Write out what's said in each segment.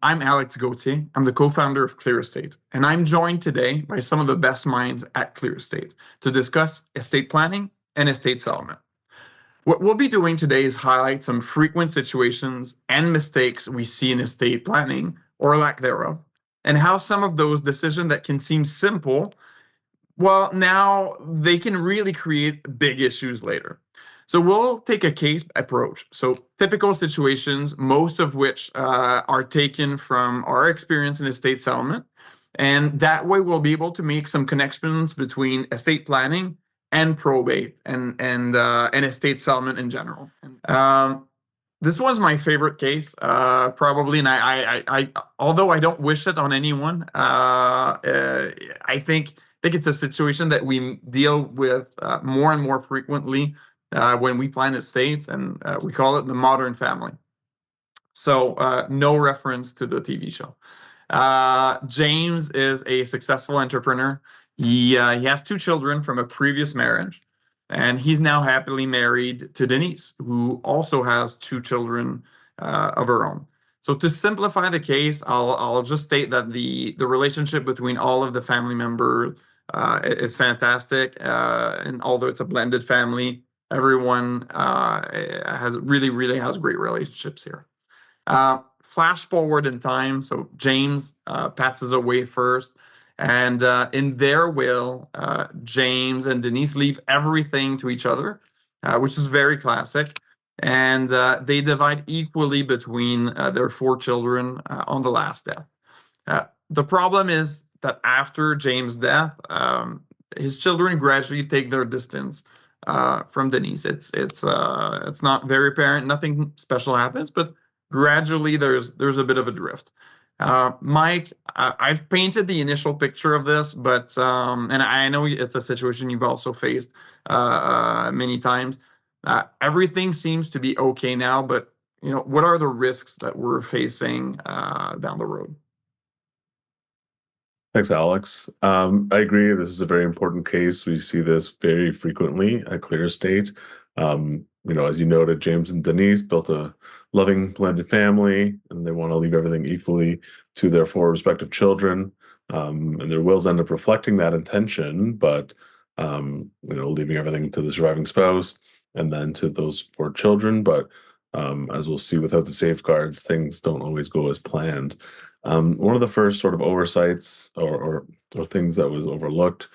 I'm Alex Gauthier. I'm the co-founder of Clear Estate, and I'm joined today by some of the best minds at Clear Estate to discuss estate planning and estate settlement. What we'll be doing today is highlight some frequent situations and mistakes we see in estate planning or lack thereof, and how some of those decisions that can seem simple, well, now they can really create big issues later. So we'll take a case approach. So typical situations, most of which are taken from our experience in estate settlement. And that way we'll be able to make some connections between estate planning and probate and estate settlement in general. This was my favorite case, probably, and I although I don't wish it on anyone, I think it's a situation that we deal with more and more frequently when we plan estates, and we call it the modern family. So no reference to the TV show. James is a successful entrepreneur. He has two children from a previous marriage, and he's now happily married to Denise, who also has two children of her own. So to simplify the case, I'll just state that the relationship between all of the family members is fantastic, and although it's a blended family, everyone has great relationships here. Flash forward in time, so James passes away first, and in their will, James and Denise leave everything to each other, which is very classic, and they divide equally between their four children on the last death. The problem is that after James' death, his children gradually take their distance from Denise. It's not very apparent. Nothing special happens, but gradually there's a bit of a drift. Mike, I've painted the initial picture of this, but and I know it's a situation you've also faced many times. Everything seems to be okay now, but what are the risks that we're facing down the road? Thanks, Alex. I agree. This is a very important case. We see this very frequently at Clear Estate. As you noted, James and Denise built a loving blended family, and they want to leave everything equally to their four respective children. And their wills end up reflecting that intention, but leaving everything to the surviving spouse and then to those four children. But as we'll see, without the safeguards, things don't always go as planned. One of the first sort of oversights or things that was overlooked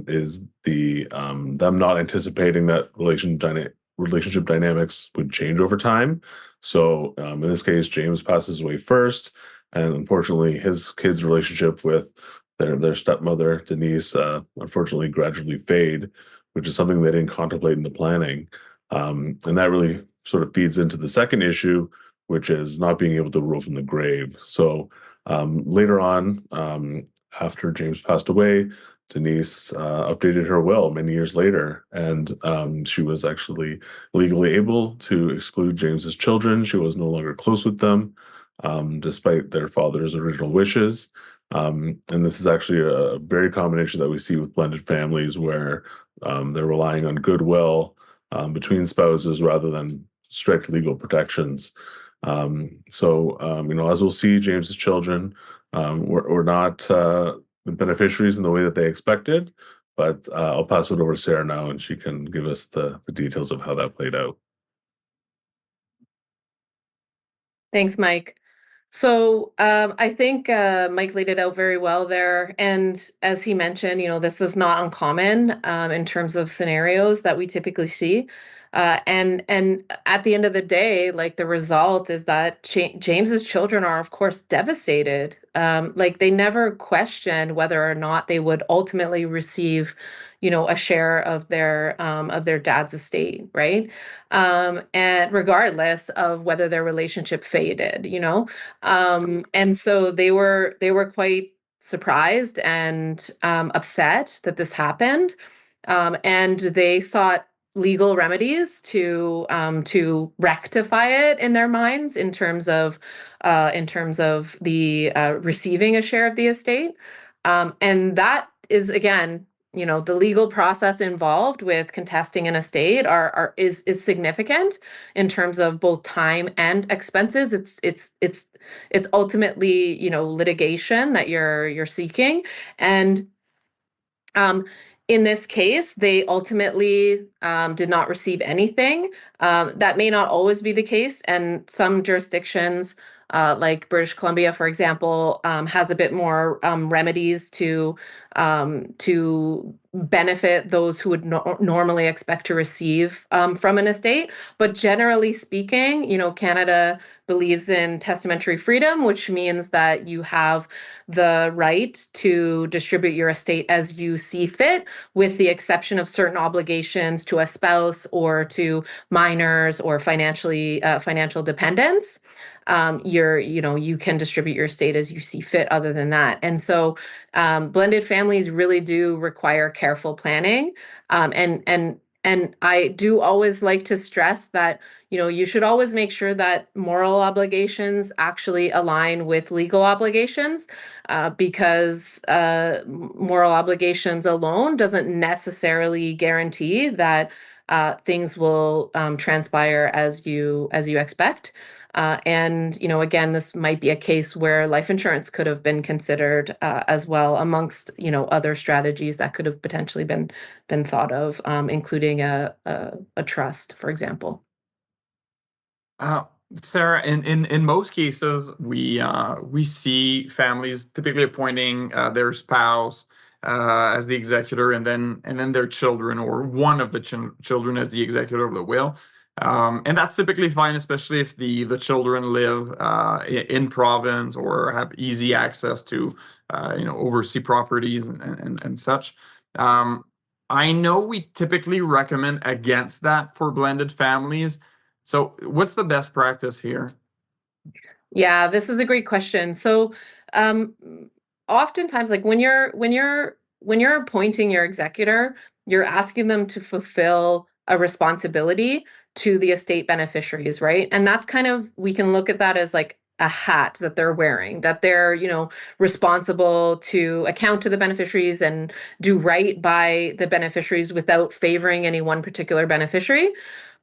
is them not anticipating that relationship dynamics would change over time. So in this case, James passes away first, and unfortunately, his kids' relationship with their stepmother Denise unfortunately gradually fade, which is something they didn't contemplate in the planning, and that really sort of feeds into the second issue, which is not being able to rule from the grave. So later on, after James passed away, Denise updated her will many years later, and she was actually legally able to exclude James's children. She was no longer close with them, despite their father's original wishes. And this is actually a very common issue that we see with blended families, where they're relying on goodwill between spouses rather than strict legal protections. As we'll see, James's children were not the beneficiaries in the way that they expected, but I'll pass it over to Sarah now, and she can give us the details of how that played out. Thanks, Mike. So I think Mike laid it out very well there. And as he mentioned, this is not uncommon in terms of scenarios that we typically see. And at the end of the day, like, the result is that James's children are, of course, devastated. Like, they never questioned whether or not they would ultimately receive, a share of their dad's estate, right? And regardless of whether their relationship faded, and so they were quite surprised and upset that this happened, and they sought legal remedies to rectify it in their minds in terms of the receiving a share of the estate, and that is, again, the legal process involved with contesting an estate is significant in terms of both time and expenses. It's ultimately, litigation that you're seeking. And in this case, they ultimately did not receive anything. That may not always be the case, and some jurisdictions, like British Columbia, for example, has a bit more remedies to benefit those who would normally expect to receive from an estate. But generally speaking, Canada believes in testamentary freedom, which means that you have the right to distribute your estate as you see fit, with the exception of certain obligations to a spouse or to minors or financial dependents. You can distribute your estate as you see fit other than that. And so blended families really do require careful planning. And I do always like to stress that, you should always make sure that moral obligations actually align with legal obligations, because moral obligations alone doesn't necessarily guarantee that things will transpire as you expect. And again, this might be a case where life insurance could have been considered as well, amongst other strategies that could have potentially been thought of, including a trust, for example. Sarah, in most cases, we see families typically appointing their spouse as the executor, and then their children or one of the children as the executor of the will. And that's typically fine, especially if the children live in province or have easy access to oversee properties and such. I know we typically recommend against that for blended families. So what's the best practice here? Yeah, this is a great question. So oftentimes, like when you're appointing your executor, you're asking them to fulfill a responsibility to the estate beneficiaries, right? And that's we can look at that as like a hat that they're wearing, that they're, responsible to account to the beneficiaries and do right by the beneficiaries without favoring any one particular beneficiary.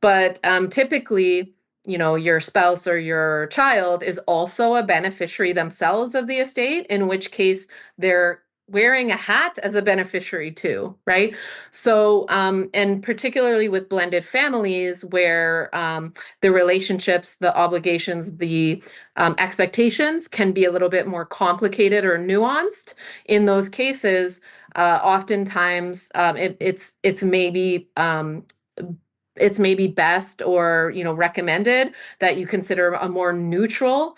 But typically, your spouse or your child is also a beneficiary themselves of the estate, in which case they're wearing a hat as a beneficiary too, right? So, and particularly with blended families where the relationships, the obligations, the expectations can be a little bit more complicated or nuanced. In those cases, oftentimes it's maybe best or recommended that you consider a more neutral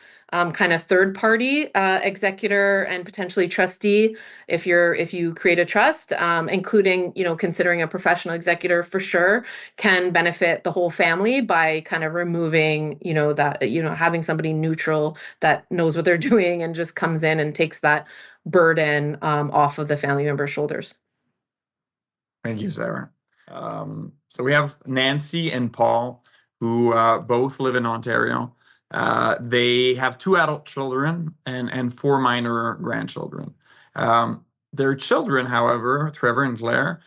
kind of third party executor and potentially trustee if you create a trust, including considering a professional executor for sure can benefit the whole family by kind of removing that having somebody neutral that knows what they're doing and just comes in and takes that burden off of the family member's shoulders. Thank you, Sarah. So we have Nancy and Paul, who both live in Ontario. They have 2 adult children and 4 minor grandchildren. Their children, however, Trevor and Claire,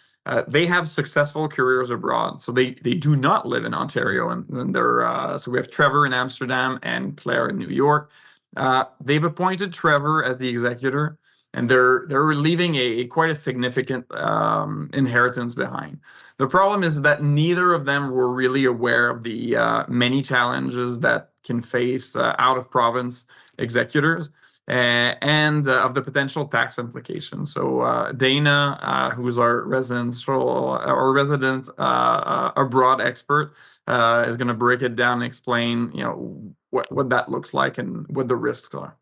they have successful careers abroad. So they do not live in Ontario, and they're so we have Trevor in Amsterdam and Claire in New York. They've appointed Trevor as the executor, and they're leaving quite a significant inheritance behind. The problem is that neither of them were really aware of the many challenges that can face out of province executors and of the potential tax implications. So Dana, who's our resident abroad expert, is going to break it down and explain what that looks like and what the risks are.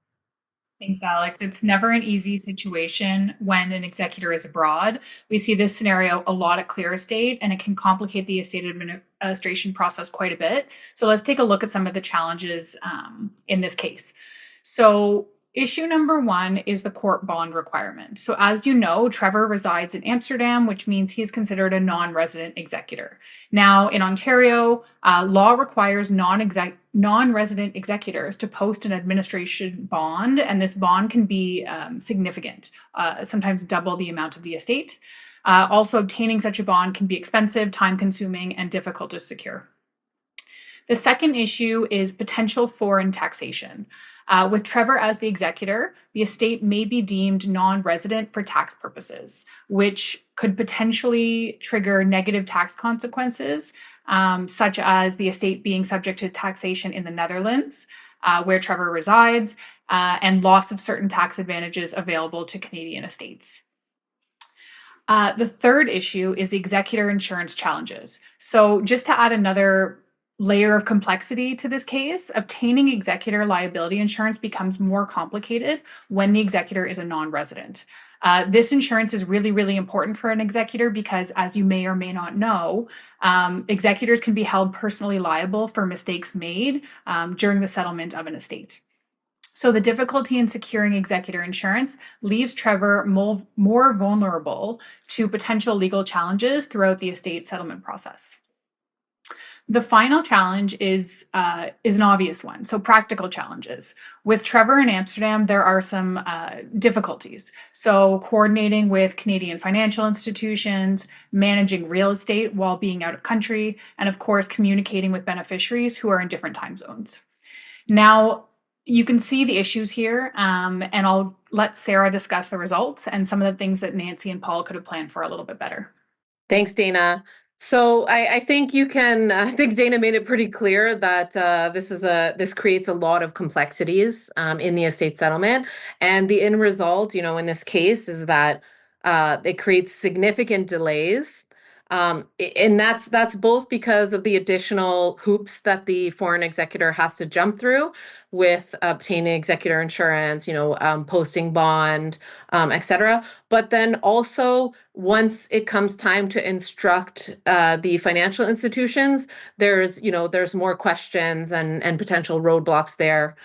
Thanks, Alex. It's never an easy situation when an executor is abroad. We see this scenario a lot at Clear Estate, and it can complicate the estate administration process quite a bit. So let's take a look at some of the challenges in this case. So issue number 1 is the court bond requirement. So as you know, Trevor resides in Amsterdam, which means he's considered a non-resident executor. Now in Ontario, law requires non-resident executors to post an administration bond, and this bond can be significant, sometimes double the amount of the estate. Also, obtaining such a bond can be expensive, time-consuming, and difficult to secure. The second issue is potential foreign taxation. With Trevor as the executor, the estate may be deemed non-resident for tax purposes, which could potentially trigger negative tax consequences, such as the estate being subject to taxation in the Netherlands, where Trevor resides, and loss of certain tax advantages available to Canadian estates. The third issue is the executor insurance challenges. So just to add another layer of complexity to this case, obtaining executor liability insurance becomes more complicated when the executor is a non-resident. This insurance is really, really important for an executor because, as you may or may not know, executors can be held personally liable for mistakes made during the settlement of an estate. So the difficulty in securing executor insurance leaves Trevor more vulnerable to potential legal challenges throughout the estate settlement process. The final challenge is an obvious one, so practical challenges. With Trevor in Amsterdam, there are some difficulties. So coordinating with Canadian financial institutions, managing real estate while being out of country, and of course, communicating with beneficiaries who are in different time zones. Now, you can see the issues here, and I'll let Sarah discuss the results and some of the things that Nancy and Paul could have planned for a little bit better. Thanks, Dana. So I think I think Dana made it pretty clear that this creates a lot of complexities in the estate settlement, and the end result, in this case, is that it creates significant delays. And that's both because of the additional hoops that the foreign executor has to jump through with obtaining executor insurance, posting bond, etc. But then also, once it comes time to instruct the financial institutions, there's more questions and potential roadblocks there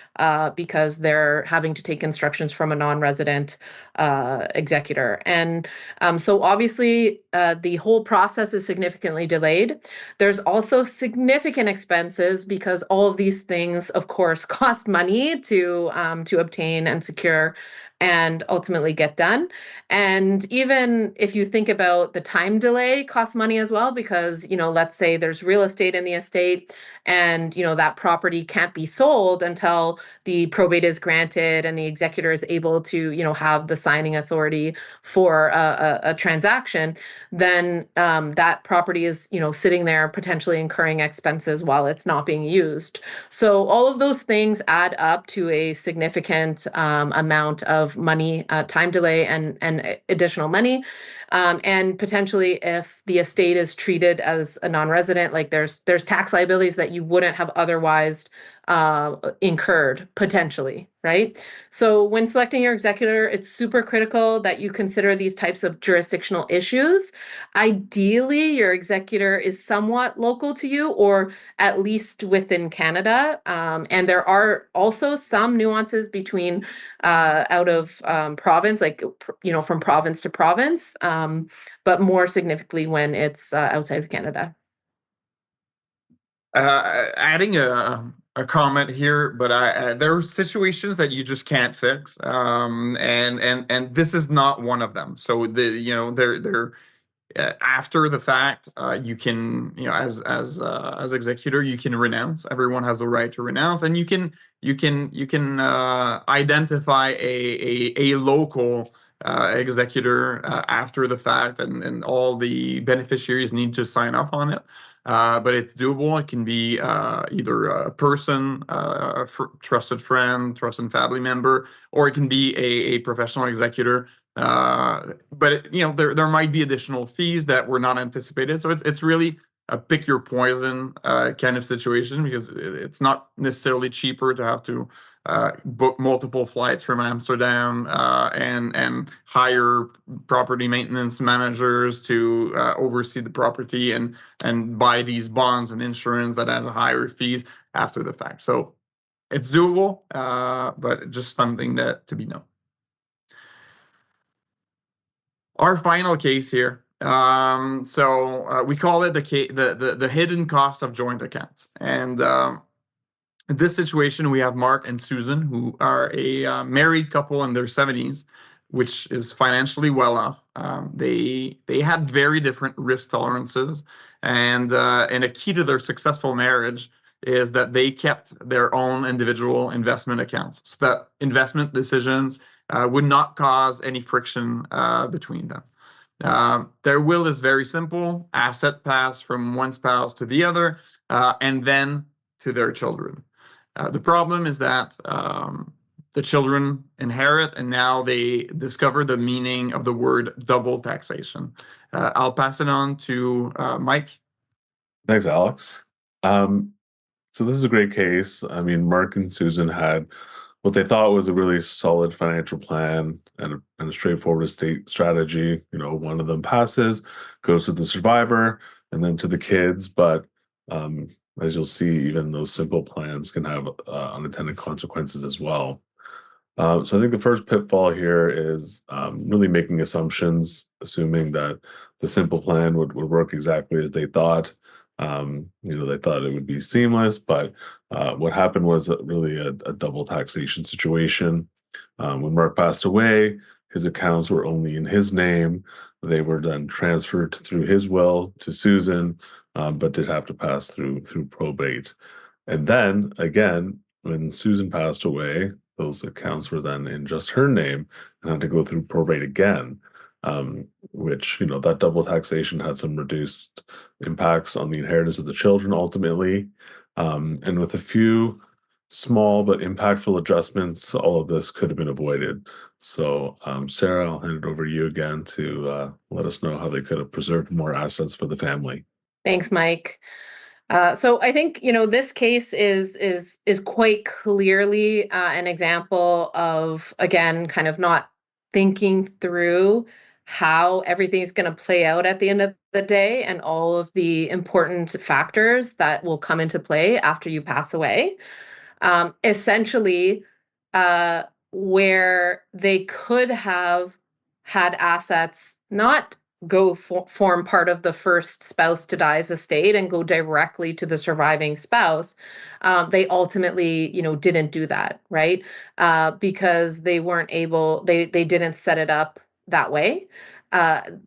because they're having to take instructions from a non-resident executor. And so obviously the whole process is significantly delayed. There's also significant expenses because all of these things, of course, cost money to obtain and secure and ultimately get done. And even if you think about the time delay costs money as well, because, let's say there's real estate in the estate and, that property can't be sold until the probate is granted and the executor is able to, have the signing authority for a transaction, then that property is, sitting there potentially incurring expenses while it's not being used. So all of those things add up to a significant amount of money, time delay, and additional money. And potentially, if the estate is treated as a non-resident, like there's tax liabilities that you wouldn't have otherwise incurred potentially, right? So when selecting your executor, it's super critical that you consider these types of jurisdictional issues. Ideally, your executor is somewhat local to you, or at least within Canada. And there are also some nuances between out of province, like, from province to province, but more significantly when it's outside of Canada. Adding a comment here, but there are situations that you just can't fix, and this is not one of them. So they're after the fact, you can, as executor, you can renounce. Everyone has a right to renounce, and you can identify a local executor after the fact, and all the beneficiaries need to sign off on it. But it's doable. It can be either a person, trusted friend, trusted family member, or it can be a professional executor. But there might be additional fees that were not anticipated. So it's really a pick your poison kind of situation, because it's not necessarily cheaper to have to book multiple flights from Amsterdam and hire property maintenance managers to oversee the property and buy these bonds and insurance that have higher fees after the fact. So it's doable, but just something that to be known. Our final case here. So we call it the hidden cost of joint accounts. And in this situation, we have Mark and Susan, who are a married couple in their 70s. which is financially well off. They had very different risk tolerances, and a key to their successful marriage is that they kept their own individual investment accounts, so that investment decisions would not cause any friction between them. Their will is very simple: asset pass from one spouse to the other, and then to their children. The problem is that the children inherit, and now they discover the meaning of the word double taxation. I'll pass it on to Mike. Thanks, Alex. So this is a great case. I mean, Mark and Susan had what they thought was a really solid financial plan and a straightforward estate strategy. You know, one of them passes, goes to the survivor, and then to the kids. But as you'll see, even those simple plans can have unintended consequences as well. So I think the first pitfall here is really making assumptions, assuming that the simple plan would work exactly as they thought. They thought it would be seamless, but what happened was really a double taxation situation. When Mark passed away, his accounts were only in his name. They were then transferred through his will to Susan, but did have to pass through probate. And then again, when Susan passed away, those accounts were then in just her name and had to go through probate again, which, that double taxation had some reduced impacts on the inheritance of the children ultimately. And with a few small but impactful adjustments, all of this could have been avoided. So, Sarah, I'll hand it over to you again to let us know how they could have preserved more assets for the family. Thanks, Mike. So I think this case is quite clearly an example of, again, kind of not thinking through how everything is going to play out at the end of the day and all of the important factors that will come into play after you pass away. Essentially, where they could have had assets not go form part of the first spouse to die's estate and go directly to the surviving spouse, they ultimately, didn't do that, right? Because they weren't able, they didn't set it up that way. And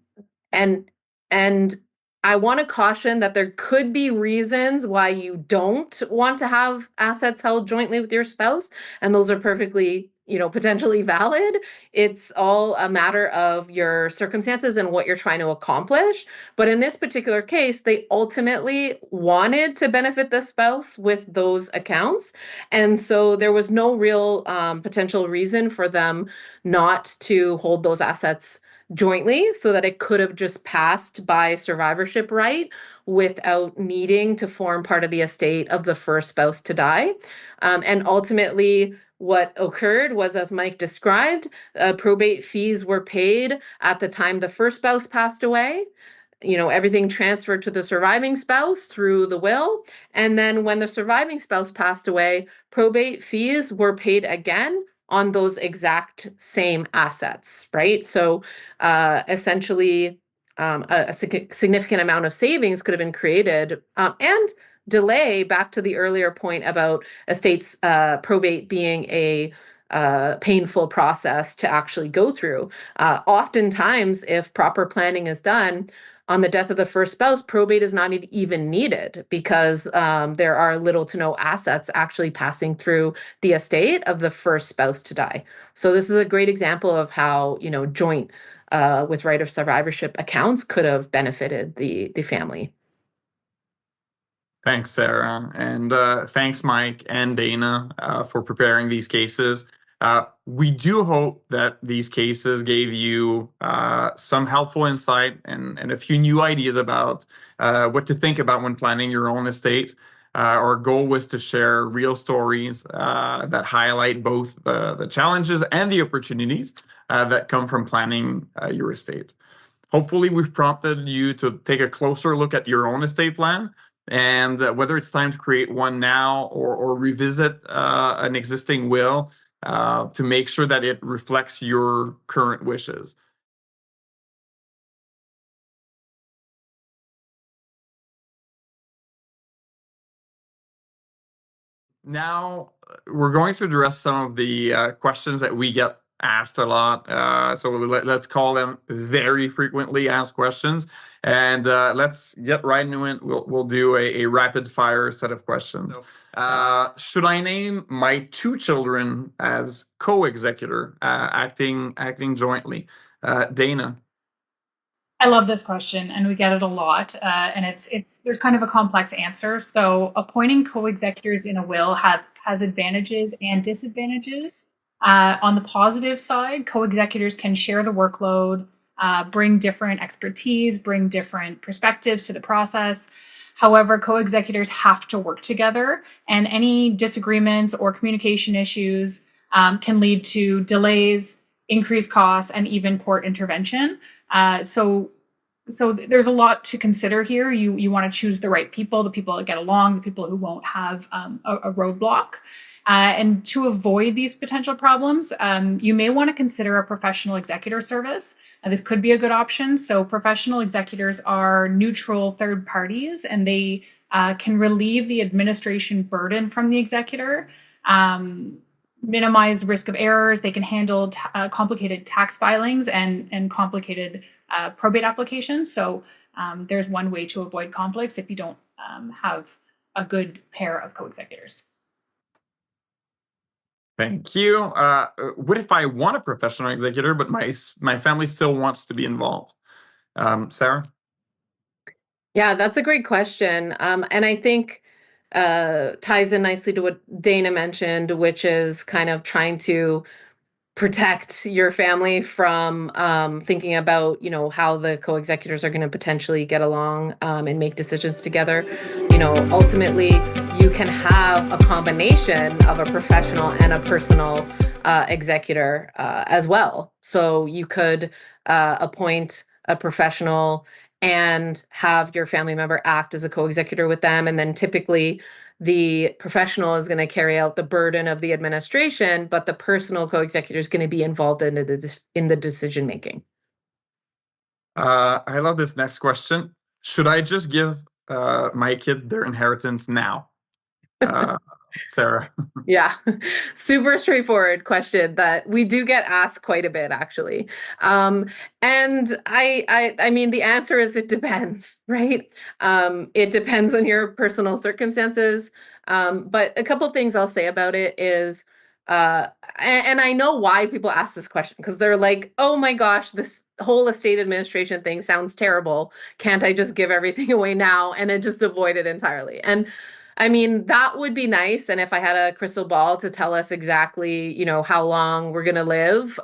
I want to caution that there could be reasons why you don't want to have assets held jointly with your spouse, and those are perfectly, potentially valid. It's all a matter of your circumstances and what you're trying to accomplish. But in this particular case, they ultimately wanted to benefit the spouse with those accounts. And so there was no real potential reason for them not to hold those assets jointly, so that it could have just passed by survivorship right without needing to form part of the estate of the first spouse to die. And ultimately, what occurred was, as Mike described, probate fees were paid at the time the first spouse passed away. Everything transferred to the surviving spouse through the will. And then when the surviving spouse passed away, probate fees were paid again on those exact same assets, right? So essentially, a significant amount of savings could have been created, and delay, back to the earlier point about estates probate being a painful process to actually go through. Oftentimes, if proper planning is done, on the death of the first spouse, probate is not even needed because there are little to no assets actually passing through the estate of the first spouse to die. So this is a great example of how, joint with right of survivorship accounts could have benefited the family. Thanks, Sarah. And thanks, Mike and Dana, for preparing these cases. We do hope that these cases gave you some helpful insight and a few new ideas about what to think about when planning your own estate. Our goal was to share real stories that highlight both the challenges and the opportunities that come from planning your estate. Hopefully, we've prompted you to take a closer look at your own estate plan, and whether it's time to create one now or revisit an existing will to make sure that it reflects your current wishes. Now, we're going to address some of the questions that we get asked a lot. So let's call them very frequently asked questions. And let's get right into it. We'll do a rapid fire set of questions. Should I name my two children as co-executor, acting jointly? Dana. I love this question, and we get it a lot. And it's there's kind of a complex answer. So appointing co-executors in a will has advantages and disadvantages. On the positive side, co-executors can share the workload, bring different expertise, bring different perspectives to the process. However, co-executors have to work together, and any disagreements or communication issues can lead to delays, increased costs, and even court intervention. So there's a lot to consider here. You want to choose the right people, the people that get along, the people who won't have a roadblock. And to avoid these potential problems, you may want to consider a professional executor service. This could be a good option. So professional executors are neutral third parties, and they can relieve the administration burden from the executor, minimize risk of errors. They can handle complicated tax filings and complicated probate applications. So there's one way to avoid conflicts if you don't have a good pair of co-executors. Thank you. What if I want a professional executor, but my family still wants to be involved? Sarah? Yeah, that's a great question. And I think ties in nicely to what Dana mentioned, which is kind of trying to protect your family from thinking about, how the co-executors are going to potentially get along and make decisions together. Ultimately, you can have a combination of a professional and a personal executor as well. So you could appoint a professional and have your family member act as a co-executor with them. And then typically the professional is going to carry out the burden of the administration, but the personal co-executor is going to be involved in the decision making. I love this next question. Should I just give my kids their inheritance now? Sarah. Yeah, super straightforward question that we do get asked quite a bit, actually. And I mean, the answer is it depends, right? It depends on your personal circumstances. But a couple things I'll say about it is, and I know why people ask this question, because they're like, oh my gosh, this whole estate administration thing sounds terrible. Can't I just give everything away now and then just avoid it entirely? And I mean, that would be nice. And if I had a crystal ball to tell us exactly, how long we're going to live,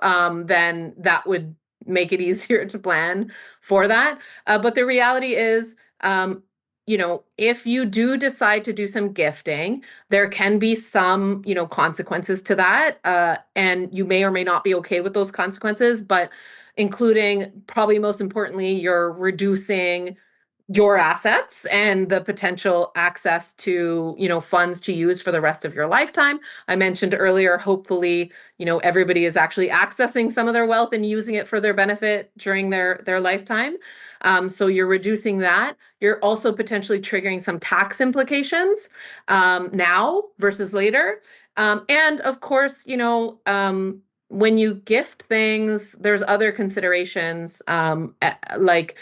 then that would make it easier to plan for that. But the reality is, if you do decide to do some gifting, there can be some, consequences to that. And you may or may not be okay with those consequences, but including probably most importantly, you're reducing your assets and the potential access to, funds to use for the rest of your lifetime. I mentioned earlier, hopefully, everybody is actually accessing some of their wealth and using it for their benefit during their lifetime. So you're reducing that. You're also potentially triggering some tax implications now versus later. And of course, when you gift things, there's other considerations like,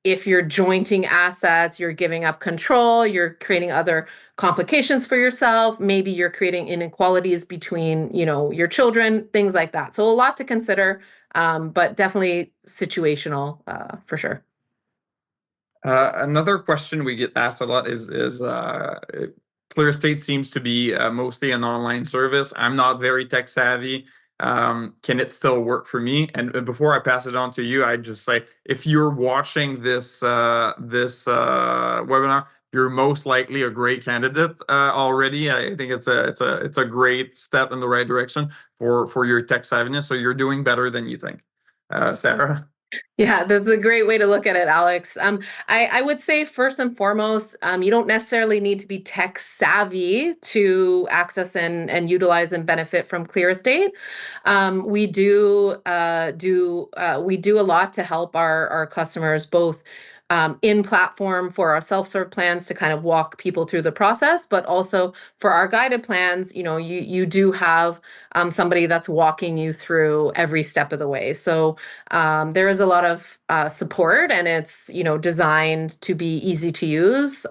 if you're jointing assets, you're giving up control, you're creating other complications for yourself. Maybe you're creating inequalities between, your children, things like that. So a lot to consider, but definitely situational for sure. Another question we get asked a lot is ClearEstate seems to be mostly an online service. I'm not very tech savvy. Can it still work for me? And before I pass it on to you, I just say, if you're watching this webinar, you're most likely a great candidate already. I think it's a great step in the right direction for your tech savviness. So you're doing better than you think. Sarah? Yeah, that's a great way to look at it, Alex. I would say first and foremost, you don't necessarily need to be tech savvy to access and utilize and benefit from ClearEstate. We do a lot to help our customers both in platform for our self-serve plans to kind of walk people through the process, but also for our guided plans, you do have somebody that's walking you through every step of the way. So there is a lot of support, and it's designed to be easy to use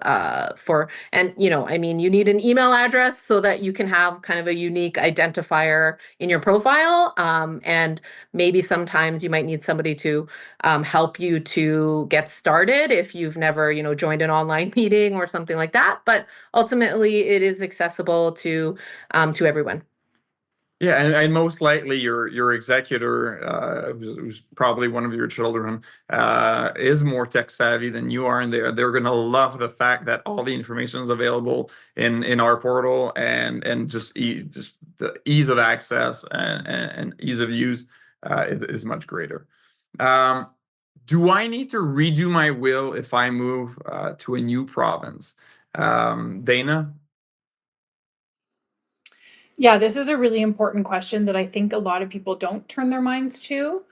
you need an email address so that you can have kind of a unique identifier in your profile, and maybe sometimes you might need somebody to help you to get started if you've never joined an online meeting or something like that, but ultimately it is accessible to everyone. Yeah, and most likely your executor, who's probably one of your children, is more tech savvy than you are, and they're gonna love the fact that all the information is available in our portal, and just the ease of access and ease of use is much greater. Do I need to redo my will if I move to a new province? Dana? Yeah, this is a really important question that I think a lot of people don't turn their minds to.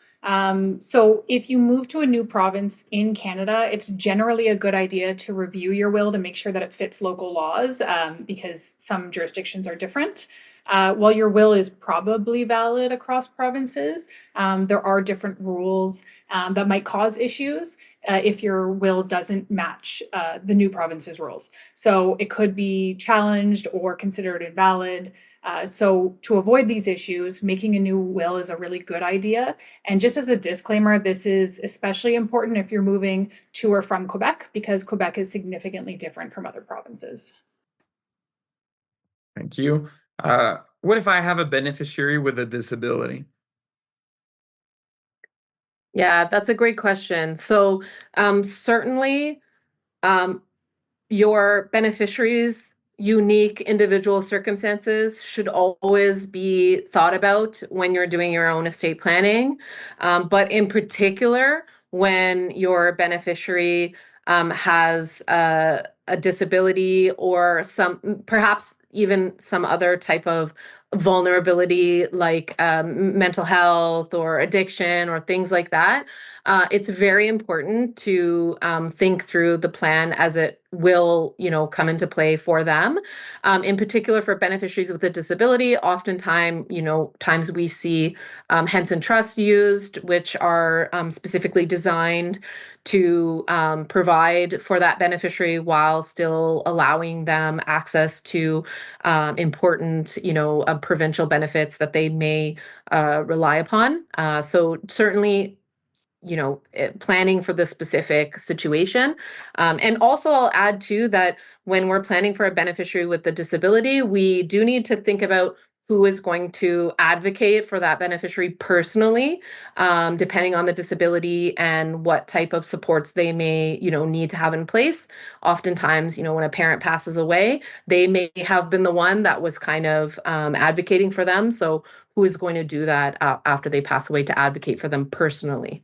So, if you move to a new province in Canada, it's generally a good idea to review your will to make sure that it fits local laws, because some jurisdictions are different. While your will is probably valid across provinces, there are different rules that might cause issues if your will doesn't match the new province's rules. So, it could be challenged or considered invalid. So to avoid these issues, making a new will is a really good idea. And just as a disclaimer, this is especially important if you're moving to or from Quebec, because Quebec is significantly different from other provinces. Thank you. What if I have a beneficiary with a disability? Yeah, that's a great question. So certainly your beneficiaries' unique individual circumstances should always be thought about when you're doing your own estate planning. But in particular, when your beneficiary has a disability or perhaps even some other type of vulnerability like mental health or addiction or things like that, it's very important to think through the plan as it will, come into play for them. In particular, for beneficiaries with a disability, times we see Henson Trust used, which are specifically designed to provide for that beneficiary while still allowing them access to important, provincial benefits that they may rely upon. So certainly, planning for the specific situation. And also I'll add too that when we're planning for a beneficiary with a disability, we do need to think about who is going to advocate for that beneficiary personally, depending on the disability and what type of supports they may, need to have in place. Oftentimes, when a parent passes away, they may have been the one that was kind of advocating for them. So who is going to do that after they pass away to advocate for them personally?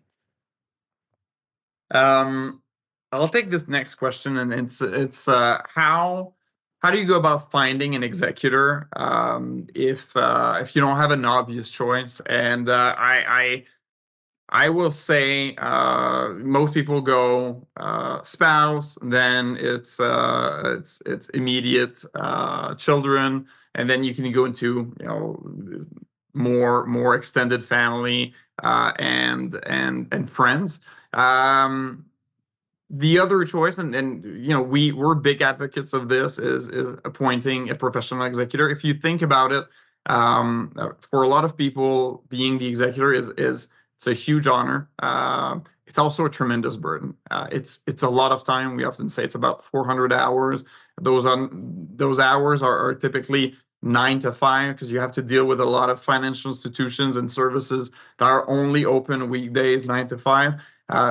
I'll take this next question, and it's how do you go about finding an executor if you don't have an obvious choice? And I will say most people go spouse, then it's immediate children, and then you can go into more extended family and friends. The other choice, and we're big advocates of this, is appointing a professional executor. If you think about it, for a lot of people, being the executor is it's a huge honor. It's also a tremendous burden. It's a lot of time. We often say it's about 400 hours. Those hours are typically 9 to 5, because you have to deal with a lot of financial institutions and services that are only open weekdays 9 to 5.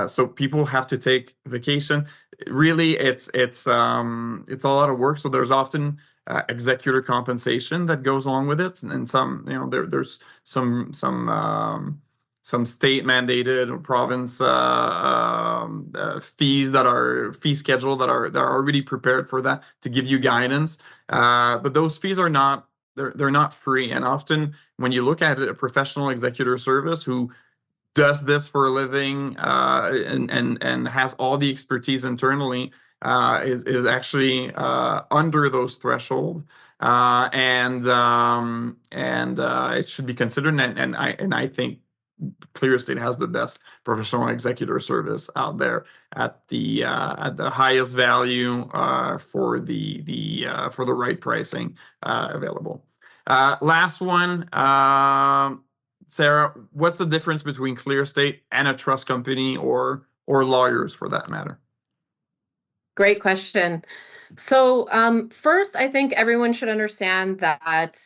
So people have to take vacation. Really, it's a lot of work. So there's often executor compensation that goes along with it, and some there's some state mandated or province fee schedule that are already prepared for that to give you guidance. But those fees are not they're not free, and often when you look at it, a professional executor service who does this for a living and has all the expertise internally is actually under those thresholds. It should be considered, and I think ClearEstate has the best professional executor service out there at the highest value for the right pricing available. Last one, Sarah, what's the difference between ClearEstate and a trust company or lawyers for that matter? Great question. So first, I think everyone should understand that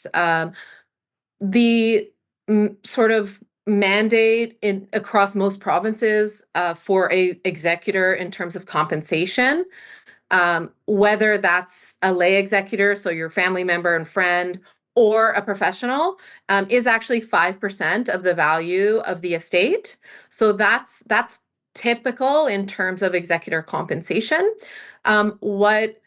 the sort of mandate across most provinces for a executor in terms of compensation, whether that's a lay executor, so your family member and friend, or a professional, is actually 5% of the value of the estate. So that's typical in terms of executor compensation. What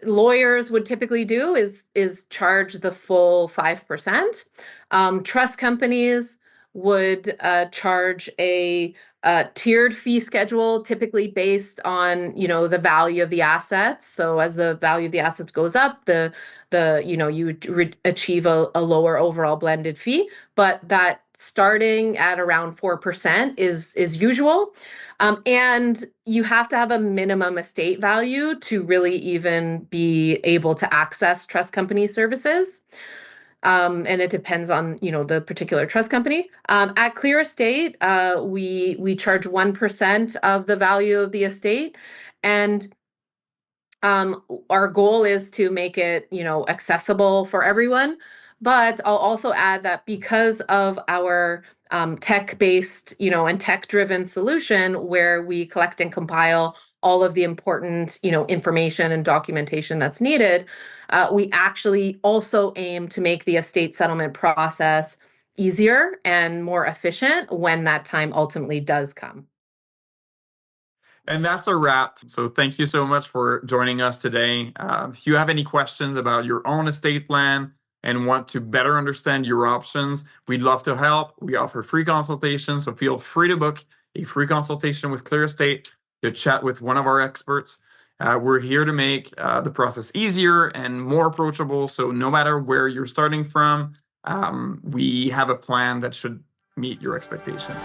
lawyers would typically do is charge the full 5%. Trust companies would charge a tiered fee schedule, typically based on the value of the assets. So as the value of the assets goes up, you would achieve a lower overall blended fee, but that starting at around 4% is usual. And you have to have a minimum estate value to really even be able to access trust company services. And it depends on the particular trust company. At ClearEstate, we charge 1% of the value of the estate, and our goal is to make it accessible for everyone. But I'll also add that because of our tech-based and tech-driven solution, where we collect and compile all of the important information and documentation that's needed, we actually also aim to make the estate settlement process easier and more efficient when that time ultimately does come. And that's a wrap. So thank you so much for joining us today. If you have any questions about your own estate plan and want to better understand your options, we'd love to help. We offer free consultations, so feel free to book a free consultation with ClearEstate to chat with one of our experts. We're here to make the process easier and more approachable. So no matter where you're starting from, we have a plan that should meet your expectations.